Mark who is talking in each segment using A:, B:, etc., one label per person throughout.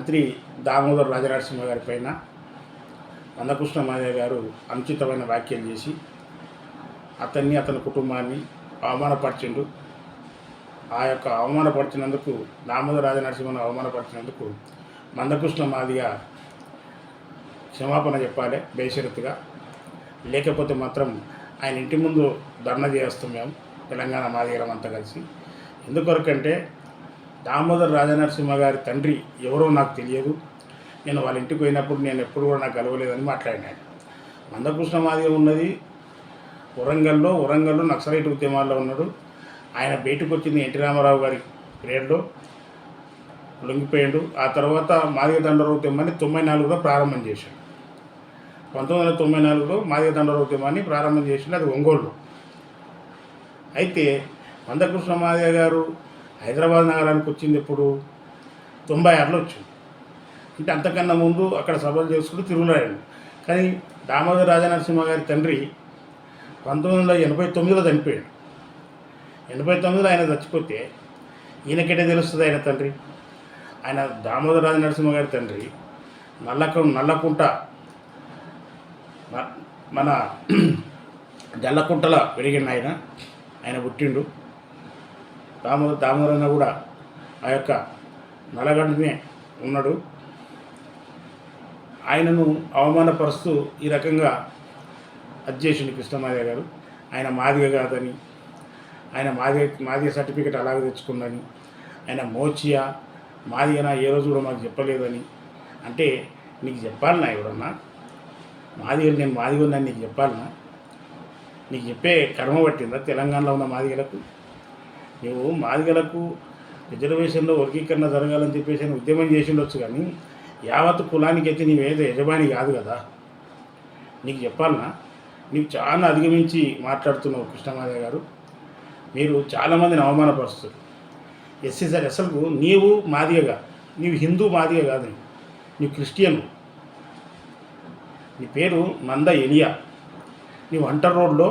A: మంత్రి దామోదర్ రాజనరసింహ గారి పైన మందకృష్ణ మాదిగ గారు అనుచితమైన వ్యాఖ్యలు చేసి అతన్ని అతని కుటుంబాన్ని అవమానపరిచిండు. ఆ యొక్క అవమానపరిచినందుకు దామోదర్ రాజనరసింహను అవమానపరిచినందుకు మందకృష్ణ మాదిగ క్షమాపణ చెప్పాలి బేషరతుగా. లేకపోతే మాత్రం ఆయన ఇంటి ముందు ధర్నా చేస్తాం మేము తెలంగాణ మాదిగలం అంతా కలిసి. ఎందుకొరకంటే దామోదర్ రాజనరసింహ గారి తండ్రి ఎవరో నాకు తెలియదు, నేను వాళ్ళ ఇంటికి పోయినప్పుడు నేను ఎప్పుడు కూడా నాకు కలవలేదని మాట్లాడినాడు. మందకృష్ణ మాదిగ ఉన్నది వరంగల్లో నక్సలైట్ ఉద్యమాల్లో ఉన్నాడు. ఆయన బయటకు వచ్చింది ఎన్టీ రామారావు గారి పీరియడ్లో లొంగిపోయాడు. ఆ తర్వాత మాదిగ దండోర ఉద్యమాన్ని 94లో ప్రారంభం చేశాడు. 1994లో మాదిగ దండోర ఉద్యమాన్ని ప్రారంభం చేసింది, అది ఒంగోలులో. అయితే మందకృష్ణ మాదిగ గారు హైదరాబాద్ నగరానికి వచ్చింది ఎప్పుడు 96లో వచ్చింది. అంటే అంతకన్నా ముందు అక్కడ సభలు చేసుకుంటూ తిరుగులాడాడు. కానీ దామోదర్ రాజనరసింహ గారి తండ్రి 1989లో చనిపోయాడు. 89లో ఆయన చచ్చిపోతే ఈయనకెటే తెలుస్తుంది ఆయన తండ్రి. ఆయన దామోదర్ రాజనరసింహ గారి తండ్రి నల్లకుంట మన జల్లకుంటలో పెరిగిన ఆయన పుట్టిండు. దామోదర్ అన్న కూడా ఆ యొక్క నల్లగడ్డనే ఉన్నాడు. ఆయనను అవమానపరుస్తూ ఈ రకంగా అధ్యక్షుని కృష్ణమాదిగ గారు ఆయన మాదిగ కాదని, ఆయన మాదిగ సర్టిఫికెట్ అలాగే తెచ్చుకుందని, ఆయన మోచియా మాదిగనా ఏ రోజు కూడా మాకు చెప్పలేదని. అంటే నీకు చెప్పాలన్నా ఎవరన్నా నేను మాదిగ ఉందని నీకు చెప్పాలన్నా? నీకు చెప్పే కర్మ పట్టిందా తెలంగాణలో ఉన్న మాదిగలకు? నువ్వు మాదిగలకు రిజర్వేషన్లో వర్గీకరణ జరగాలని చెప్పేసి ఉద్యమం చేసి ఉండొచ్చు, కానీ యావత్ కులానికి అయితే నీవేదో యజమాని కాదు కదా. నీకు చెప్పాలన్నా? నీకు చాలా అధిగమించి మాట్లాడుతున్నావు కృష్ణమాదిగ గారు. మీరు చాలామందిని అవమానపరుస్తారు. సార్ అసలు నీవు మాదిగగా, నీవు హిందూ మాదిగ కాదు, నీవు క్రిస్టియన్. నీ పేరు నంద ఎలియా. నీవు హంటర్ రోడ్లో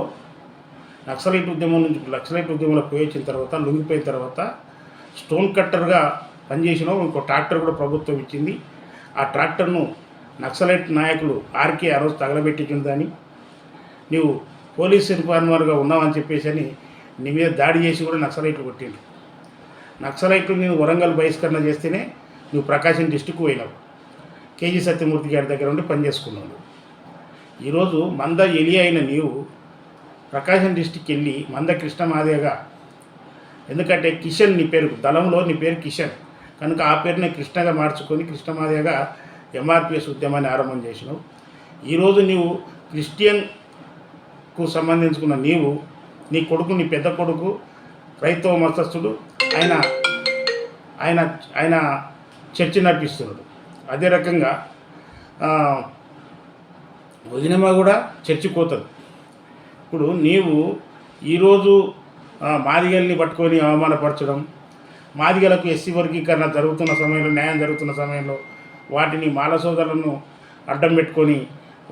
A: నక్సలైట్ ఉద్యమంలో పోయించిన తర్వాత లొంగిపోయిన తర్వాత స్టోన్ కట్టర్గా పనిచేసినావు. ఇంకో ట్రాక్టర్ కూడా ప్రభుత్వం ఇచ్చింది. ఆ ట్రాక్టర్ను నక్సలైట్ నాయకులు ఆర్కే ఆ రోజు తగలబెట్టించిందని, నీవు పోలీస్ ఇన్ఫార్మర్గా ఉన్నావని చెప్పేసి అని నీ మీద దాడి చేసి కూడా నక్సలైట్లు కొట్టిండు. నక్సలైట్లు నేను వరంగల్ బహిష్కరణ చేస్తేనే నువ్వు ప్రకాశం డిస్టిక్ పోయినావు. కేజీ సత్యమూర్తి గారి దగ్గర ఉండి పనిచేసుకున్నావు. ఈరోజు మంద ఎలి అయిన నీవు ప్రకాశం డిస్టిక్ వెళ్ళి మంద కృష్ణమాదిగగా, ఎందుకంటే కిషన్ నీ పేరు, దళంలో నీ పేరు కిషన్ కనుక ఆ పేరుని కృష్ణగా మార్చుకొని కృష్ణమాదిగగా ఎంఆర్పిఎస్ ఉద్యమాన్ని ఆరంభం చేసినావు. ఈరోజు నీవు క్రిస్టియన్కు సంబంధించుకున్న నీవు, నీ కొడుకు, నీ పెద్ద కొడుకు క్రైస్తవ మతస్థుడు, ఆయన చర్చి నడిపిస్తున్నాడు. అదే రకంగా వదినమ్మ కూడా చర్చి పోతుంది. ఇప్పుడు నీవు ఈరోజు మాదిగల్ని పట్టుకొని అవమానపరచడం, మాదిగలకు ఎస్సీ వర్గీకరణ జరుగుతున్న సమయంలో, న్యాయం జరుగుతున్న సమయంలో వాటిని మాల సోదరులను అడ్డం పెట్టుకొని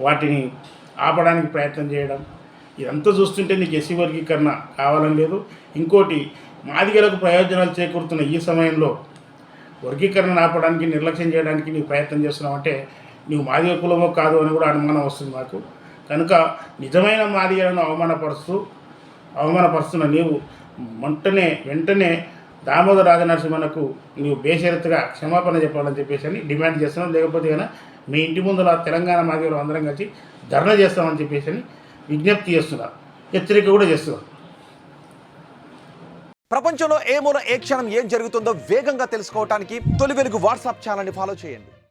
A: వాటిని ఆపడానికి ప్రయత్నం చేయడం, ఇదంతా చూస్తుంటే నీకు ఎస్సీ వర్గీకరణ కావాలని లేదు. ఇంకోటి, మాదిగలకు ప్రయోజనాలు చేకూరుతున్న ఈ సమయంలో వర్గీకరణ ఆపడానికి, నిర్లక్ష్యం చేయడానికి నీవు ప్రయత్నం చేస్తున్నావు. అంటే నీవు మాదిగ కులమో కాదు అని కూడా అనుమానం వస్తుంది మాకు. కనుక నిజమైన మాదిగలను అవమానపరుస్తున్న నీవు వెంటనే దామోదర్ రాజనరసింహనకు నీవు బేషరతుగా క్షమాపణ చెప్పాలని చెప్పేసి అని డిమాండ్ చేస్తున్నాం. లేకపోతే కనుక మీ ఇంటి ముందుల తెలంగాణ మాదిగలు అందరం కలిసి ధర్నా చేస్తామని చెప్పేసి అని విజ్ఞప్తి చేస్తున్నారు, హెచ్చరిక కూడా చేస్తున్నారు.
B: ప్రపంచంలో ఏ మూల ఏ క్షణం ఏం జరుగుతుందో వేగంగా తెలుసుకోవడానికి తొలి వెలుగు వాట్సాప్ ఛానల్ని ఫాలో చేయండి.